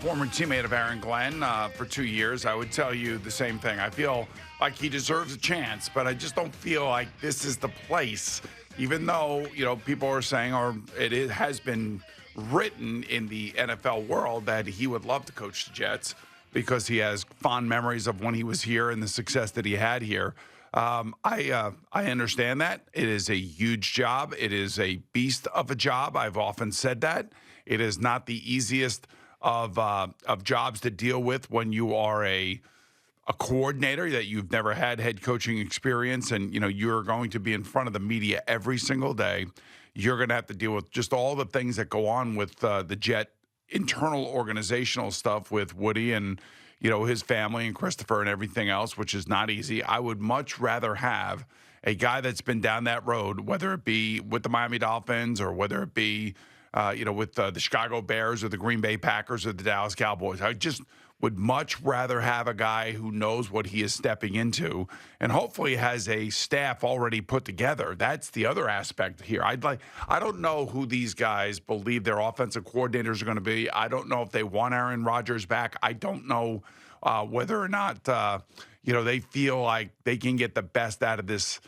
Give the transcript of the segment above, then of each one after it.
former teammate of Aaron Glenn for 2 years, I would tell you the same thing. I feel like he deserves a chance, but I just don't feel like this is the place, even though, people are saying, or has been written in the NFL world that he would love to coach the Jets because he has fond memories of when he was here and the success that he had here. I understand that. It is a huge job. It is a beast of a job. I've often said that. It is not the easiest of jobs to deal with when you are a coordinator, that you've never had head coaching experience, and you're going to be in front of the media every single day. You're going to have to deal with just all the things that go on with the Jet internal organizational stuff with Woody and his family and Christopher and everything else, which is not easy. I would much rather have a guy that's been down that road, whether it be with the Miami Dolphins or whether it be with the Chicago Bears or the Green Bay Packers or the Dallas Cowboys. I just would much rather have a guy who knows what he is stepping into and hopefully has a staff already put together. That's the other aspect here. I don't know who these guys believe their offensive coordinators are going to be. I don't know if they want Aaron Rodgers back. I don't know whether or not they feel like they can get the best out of this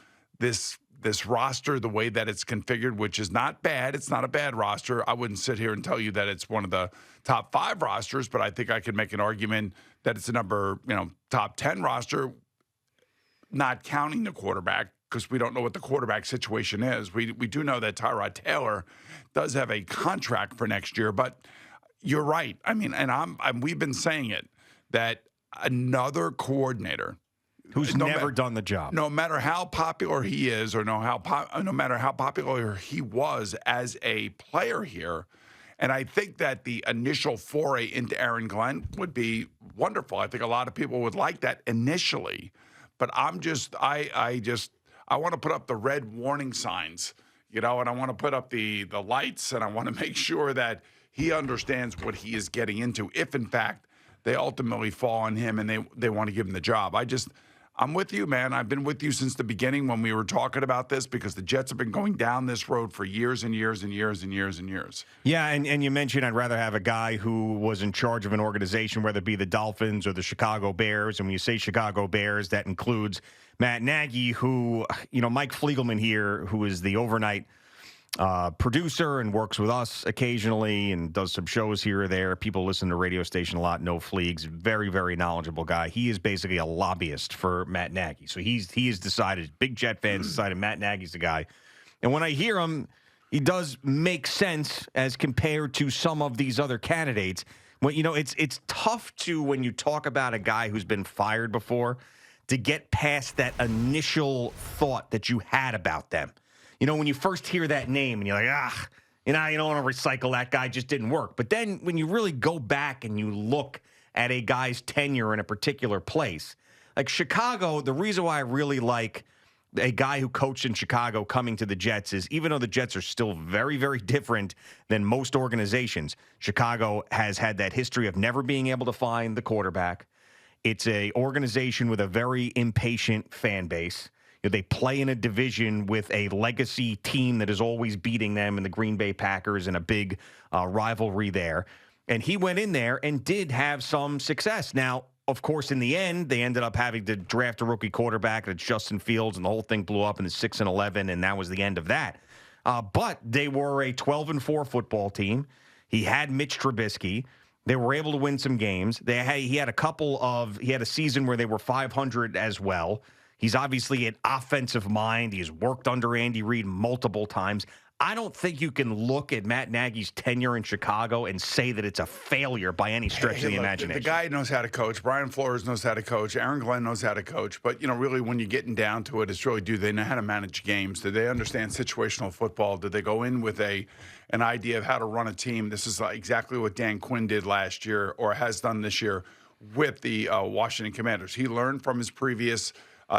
roster, the way that it's configured, which is not bad. It's not a bad roster. I wouldn't sit here and tell you that it's one of the top 5 rosters, but I think I could make an argument that it's a top 10 roster, not counting the quarterback, because we don't know what the quarterback situation is. We do know that Tyrod Taylor does have a contract for next year, but you're right. I mean, and we've been saying it, that another coordinator who's never done the job. No matter how popular he is, or no matter how popular he was as a player here, and I think that the initial foray into Aaron Glenn would be wonderful. I think a lot of people would like that initially, but I want to put up the red warning signs, and I want to put up the lights, and I want to make sure that he understands what he is getting into, if in fact they ultimately fall on him and they want to give him the job. I'm with you, man. I've been with you since the beginning when we were talking about this, because the Jets have been going down this road for years and years and years and years and years. Yeah, and you mentioned I'd rather have a guy who was in charge of an organization, whether it be the Dolphins or the Chicago Bears. And when you say Chicago Bears, that includes Matt Nagy, who, Mike Fliegelman here, who is the overnight producer and works with us occasionally and does some shows here or there. People listen to the radio station a lot, know Fleegs. Very, very knowledgeable guy. He is basically a lobbyist for Matt Nagy. So he has decided, big Jet fans decided Matt Nagy's the guy. And when I hear him, he does make sense as compared to some of these other candidates. Well, it's tough to, when you talk about a guy who's been fired before, to get past that initial thought that you had about them. When you first hear that name and you're like, you don't want to recycle that guy, just didn't work. But then when you really go back and you look at a guy's tenure in a particular place, like Chicago, the reason why I really like a guy who coached in Chicago coming to the Jets is, even though the Jets are still very, very different than most organizations, Chicago has had that history of never being able to find the quarterback. It's an organization with a very impatient fan base. They play in a division with a legacy team that is always beating them in the Green Bay Packers, and a big rivalry there. And he went in there and did have some success. Now, of course, in the end, they ended up having to draft a rookie quarterback, and it's Justin Fields, and the whole thing blew up in the 6-11, and that was the end of that. But they were a 12-4 football team. He had Mitch Trubisky. They were able to win some games. He had a season where they were 500 as well. He's obviously an offensive mind. He's worked under Andy Reid multiple times. I don't think you can look at Matt Nagy's tenure in Chicago and say that it's a failure by any stretch of the imagination. The guy knows how to coach. Brian Flores knows how to coach. Aaron Glenn knows how to coach. But, really, when you're getting down to it, it's really, do they know how to manage games? Do they understand situational football? Did they go in with an idea of how to run a team? This is exactly what Dan Quinn did last year, or has done this year, with the Washington Commanders. He learned from his previous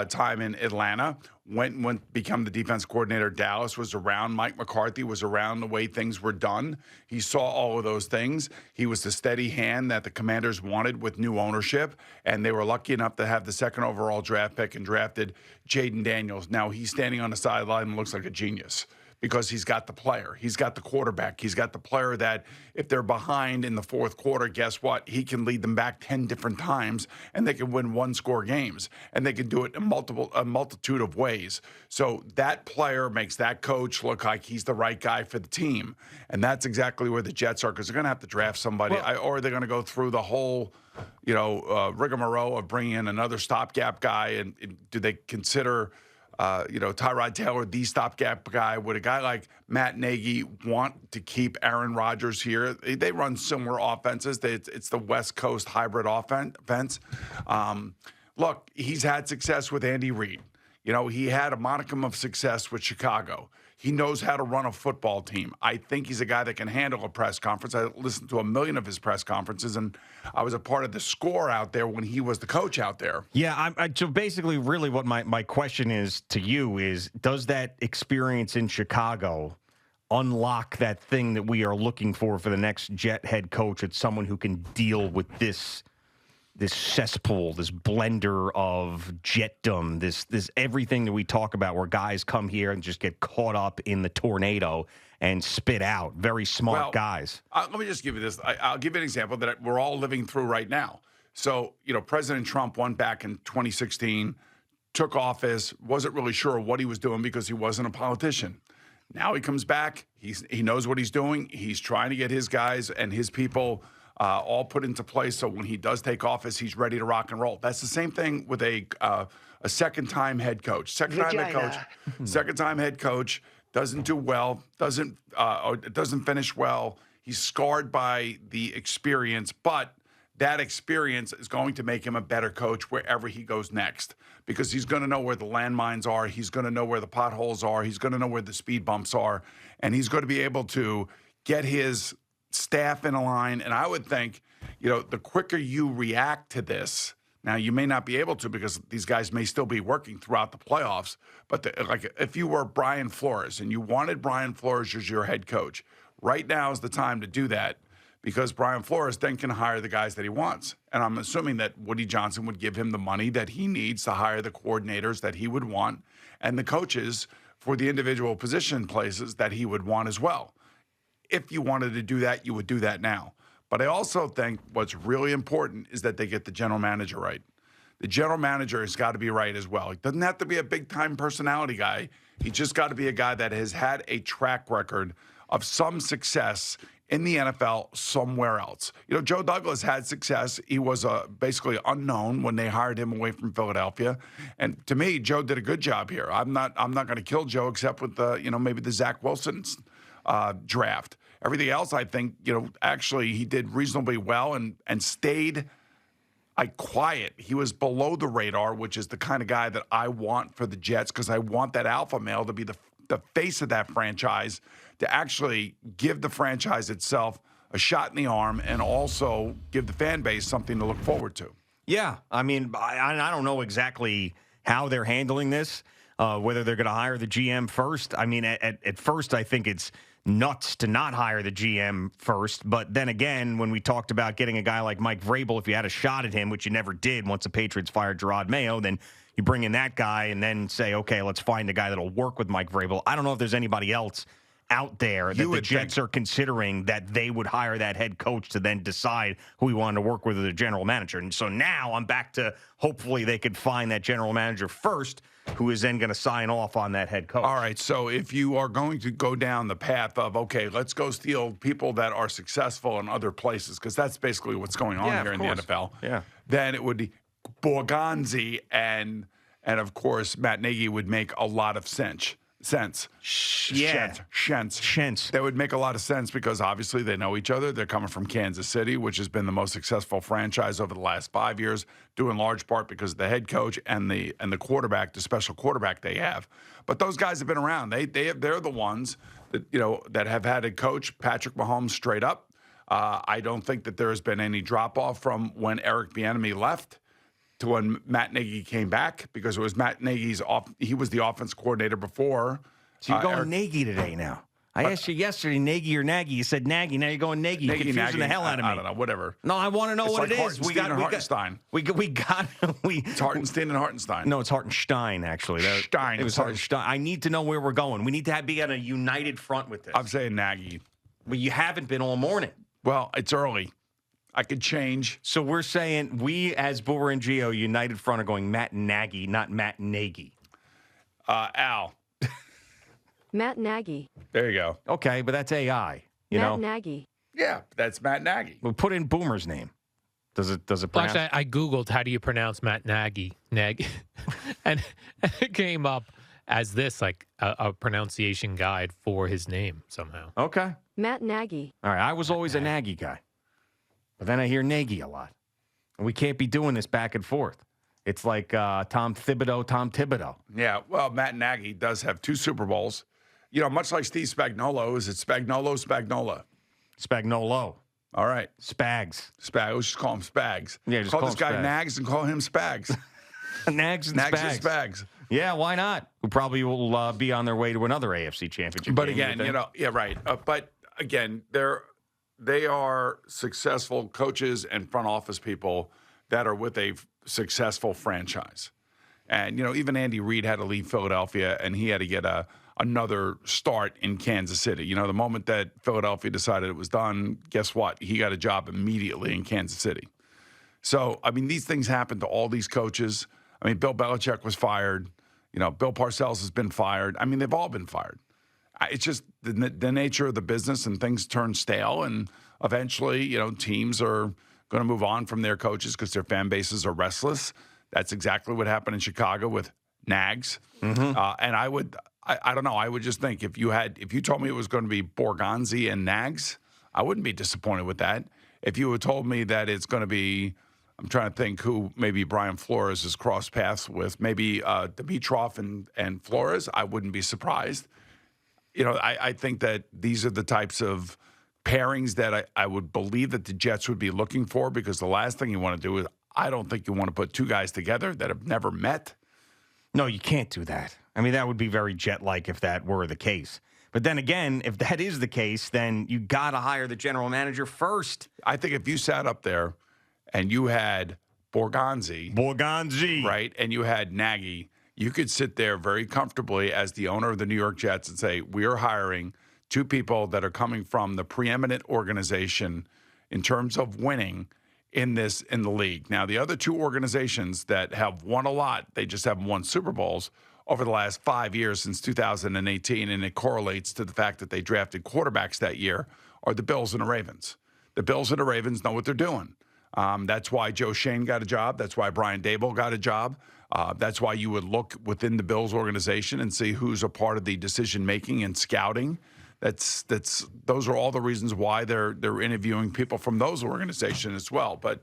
time in Atlanta, went become the defense coordinator. Dallas was around. Mike McCarthy was around the way things were done. He saw all of those things. He was the steady hand that the Commanders wanted with new ownership, and they were lucky enough to have the 2nd overall draft pick and drafted Jaden Daniels. Now he's standing on the sideline and looks like a genius, because he's got the player. He's got the quarterback. He's got the player that if they're behind in the fourth quarter, guess what? He can lead them back 10 different times, and they can win one-score games, and they can do it in a multitude of ways. So that player makes that coach look like he's the right guy for the team, and that's exactly where the Jets are, because they're going to have to draft somebody, or they're going to go through the whole rigmarole of bringing in another stopgap guy. And do they consider Tyrod Taylor the stopgap guy? Would a guy like Matt Nagy want to keep Aaron Rodgers here? They run similar offenses. It's the West Coast hybrid offense. Look, he's had success with Andy Reid. He had a modicum of success with Chicago. He knows how to run a football team. I think he's a guy that can handle a press conference. I listened to 1 million of his press conferences, and I was a part of the score out there when he was the coach out there. Yeah, so basically, really what my question is to you is, does that experience in Chicago unlock that thing that we are looking for the next Jet head coach? It's someone who can deal with this cesspool, this blender of Jetdom, this everything that we talk about where guys come here and just get caught up in the tornado and spit out. Very smart guys. Let me just give you this. I'll give you an example that we're all living through right now. So, President Trump went back in 2016, took office, wasn't really sure what he was doing because he wasn't a politician. Now he comes back. He knows what he's doing. He's trying to get his guys and his people all put into place, so when he does take office, he's ready to rock and roll. That's the same thing with a second-time head coach. Second-time head coach doesn't do well, doesn't finish well. He's scarred by the experience, but that experience is going to make him a better coach wherever he goes next, because he's going to know where the landmines are. He's going to know where the potholes are. He's going to know where the speed bumps are, and he's going to be able to get his staff in a line. And I would think, the quicker you react to this, now you may not be able to because these guys may still be working throughout the playoffs, but if you were Brian Flores and you wanted Brian Flores as your head coach, right now is the time to do that, because Brian Flores then can hire the guys that he wants. And I'm assuming that Woody Johnson would give him the money that he needs to hire the coordinators that he would want and the coaches for the individual position places that he would want as well. If you wanted to do that, you would do that now. But I also think what's really important is that they get the general manager right. The general manager has got to be right as well. He doesn't have to be a big-time personality guy. He just got to be a guy that has had a track record of some success in the NFL somewhere else. Joe Douglas had success. He was basically unknown when they hired him away from Philadelphia. And to me, Joe did a good job here. I'm not going to kill Joe except with maybe the Zach Wilson draft. Everything else, I think, actually he did reasonably well and stayed quiet. He was below the radar, which is the kind of guy that I want for the Jets, because I want that alpha male to be the face of that franchise, to actually give the franchise itself a shot in the arm and also give the fan base something to look forward to. Yeah, I mean, I don't know exactly how they're handling this, whether they're going to hire the GM first. I mean, at first, I think it's nuts to not hire the GM first. But then again, when we talked about getting a guy like Mike Vrabel, if you had a shot at him, which you never did once the Patriots fired Gerard Mayo, then you bring in that guy and then say, okay, let's find a guy that'll work with Mike Vrabel. I don't know if there's anybody else out there that the Jets are considering that they would hire that head coach to then decide who he wanted to work with as a general manager. And so now I'm back to hopefully they could find that general manager first, who is then going to sign off on that head coach. All right, so if you are going to go down the path of, okay, let's go steal people that are successful in other places, because that's basically what's going on here in the NFL, then it would be Borgonzi and of course, Matt Nagy would make a lot of sense. Shentz. That would make a lot of sense because obviously they know each other. They're coming from Kansas City, which has been the most successful franchise over the last 5 years, due in large part because of the head coach and the quarterback, the special quarterback they have. But those guys have been around. They're the ones that that have had a coach, Patrick Mahomes, straight up. I don't think that there has been any drop off from when Eric Bieniemy left to when Matt Nagy came back, because it was Matt Nagy's he was the offense coordinator before. So you're going Nagy today now. I asked you yesterday, Nagy or Nagy. You said Nagy. Now you're going Nagy. You're confusing the hell out of me. I don't know. Whatever. No, I want to know It's what like it is. Hartenstein. It's Hartenstein and Hartenstein. No, it's Hartenstein, actually. Stein. It was Hartenstein. I need to know where we're going. We need to be on a united front with this. I'm saying Nagy. But you haven't been all morning. Well, it's early. I could change. So we're saying we, as Boomer and Gio, united front, are going Matt Nagy, not Matt Nagy. Al. Matt Nagy. There you go. Okay, but that's AI. You know? Matt Nagy. Yeah, that's Matt Nagy. We'll put in Boomer's name. Does it Well, pronounce? actually, I Googled how do you pronounce Matt Nagy, and it came up as this, like a pronunciation guide for his name somehow. Okay. Matt Nagy. All right. I was always a Nagy guy. But then I hear Nagy a lot. And we can't be doing this back and forth. It's like Tom Thibodeau. Yeah, well, Matt Nagy does have 2 Super Bowls. You know, much like Steve Spagnuolo, is it Spagnola? Spagnolo. All right. Spags. Let's just call him Spags. Yeah, just call call this him guy Spags. Nags and call him Spags. Nags and Nags Spags. and Spags. Yeah, why not? Who probably will be on their way to another AFC championship. But game, again, think? yeah, right. But again, they are successful coaches and front office people that are with a successful franchise. And, even Andy Reid had to leave Philadelphia, and he had to get another start in Kansas City. The moment that Philadelphia decided it was done, guess what? He got a job immediately in Kansas City. So, these things happen to all these coaches. Bill Belichick was fired. Bill Parcells has been fired. They've all been fired. It's just the nature of the business, and things turn stale, and eventually, teams are going to move on from their coaches because their fan bases are restless. That's exactly what happened in Chicago with Nags. Mm-hmm. And I don't know. I would just think if you told me it was going to be Borgonzi and Nags, I wouldn't be disappointed with that. If you had told me that it's going to be, I'm trying to think who maybe Brian Flores has crossed paths with, maybe Dimitroff and Flores, I wouldn't be surprised. I think that these are the types of pairings that I would believe that the Jets would be looking for, because the last thing you want to do is, I don't think you want to put 2 guys together that have never met. No, you can't do that. That would be very Jet-like if that were the case. But then again, if that is the case, then you got to hire the general manager first. I think if you sat up there and you had Borgonzi, right, and you had Nagy, you could sit there very comfortably as the owner of the New York Jets and say, we are hiring 2 people that are coming from the preeminent organization in terms of winning in the league. Now, the other 2 organizations that have won a lot, they just haven't won Super Bowls over the last 5 years since 2018, and it correlates to the fact that they drafted quarterbacks that year, are the Bills and the Ravens. The Bills and the Ravens know what they're doing. That's why Joe Shane got a job. That's why Brian Daboll got a job. That's why you would look within the Bills organization and see who's a part of the decision-making and scouting. Those are all the reasons why they're interviewing people from those organizations as well. But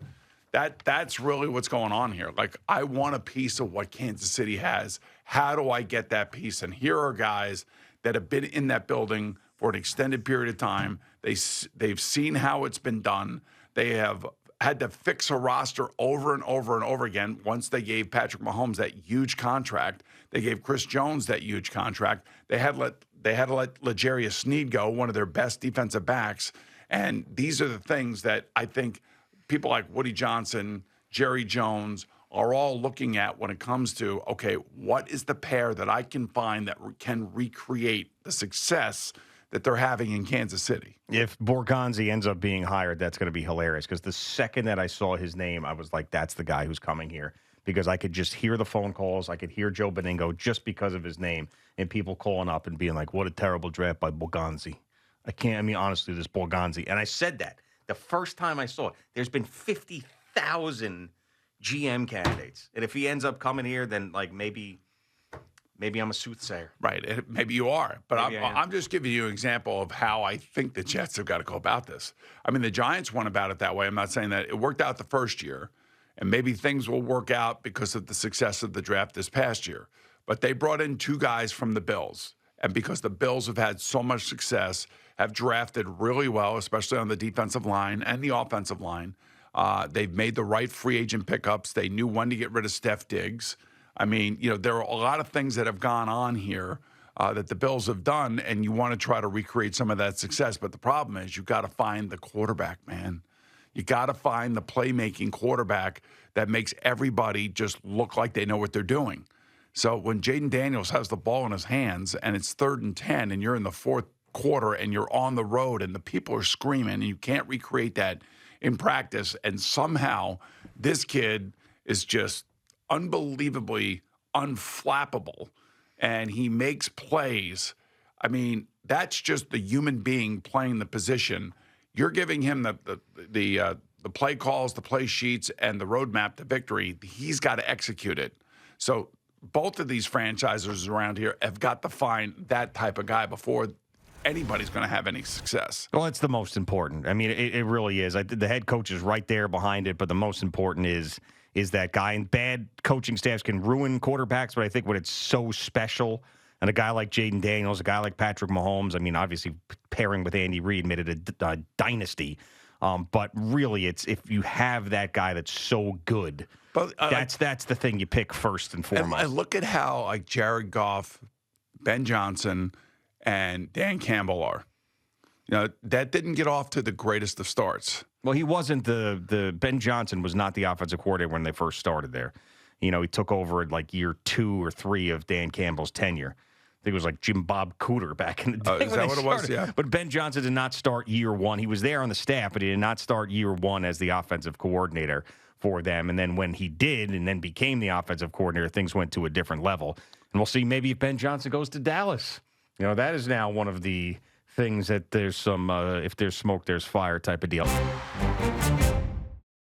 that's really what's going on here. Like, I want a piece of what Kansas City has. How do I get that piece? And here are guys that have been in that building for an extended period of time. They've seen how it's been done. They have had to fix a roster over and over and over again. Once they gave Patrick Mahomes that huge contract, they gave Chris Jones that huge contract. They had to let L'Jarius Sneed go, one of their best defensive backs. And these are the things that I think people like Woody Johnson, Jerry Jones are all looking at when it comes to, okay, what is the pair that I can find that can recreate the success that they're having in Kansas City? If Borgonzi ends up being hired, that's going to be hilarious, because the second that I saw his name, I was like, that's the guy who's coming here, because I could just hear the phone calls. I could hear Joe Beningo just because of his name, and people calling up and being like, what a terrible draft by Borgonzi. Honestly, this Borgonzi. And I said that the first time I saw it. There's been 50,000 GM candidates. And if he ends up coming here, then maybe I'm a soothsayer. Right. Maybe you are. But Maybe I'm just giving you an example of how I think the Jets have got to go about this. The Giants went about it that way. I'm not saying that it worked out the first year, and maybe things will work out because of the success of the draft this past year. But they brought in 2 guys from the Bills. And because the Bills have had so much success, have drafted really well, especially on the defensive line and the offensive line. They've made the right free agent pickups. They knew when to get rid of Steph Diggs. There are a lot of things that have gone on here that the Bills have done, and you want to try to recreate some of that success. But the problem is you got to find the quarterback, man. You got to find the playmaking quarterback that makes everybody just look like they know what they're doing. So when Jaden Daniels has the ball in his hands and it's 3rd and 10 and you're in the fourth quarter and you're on the road and the people are screaming and you can't recreate that in practice, and somehow this kid is just unbelievably unflappable and he makes plays. I mean, that's just the human being playing the position. You're giving him the play calls, the play sheets, and the roadmap to victory. He's got to execute it. So both of these franchises around here have got to find that type of guy before anybody's going to have any success. Well, it's the most important. I mean, it really is. The head coach is right there behind it, but the most important is that guy. And bad coaching staffs can ruin quarterbacks, but I think when it's so special, and a guy like Jaden Daniels, a guy like Patrick Mahomes, I mean, obviously pairing with Andy Reid made it a dynasty. But really, it's if you have that guy that's so good, but that's the thing you pick first and foremost. And look at how like Jared Goff, Ben Johnson, and Dan Campbell are. You know, that didn't get off to the greatest of starts. Well, he wasn't the Ben Johnson was not the offensive coordinator when they first started there. You know, he took over at like year 2 or 3 of Dan Campbell's tenure. I think it was like Jim Bob Cooter back in the day. Is that what it was? Yeah. But Ben Johnson did not start year 1. He was there on the staff, but he did not start year 1 as the offensive coordinator for them. And then when he did and then became the offensive coordinator, things went to a different level. And we'll see maybe if Ben Johnson goes to Dallas. You know, that is now one of the things that there's some, if there's smoke, there's fire type of deal.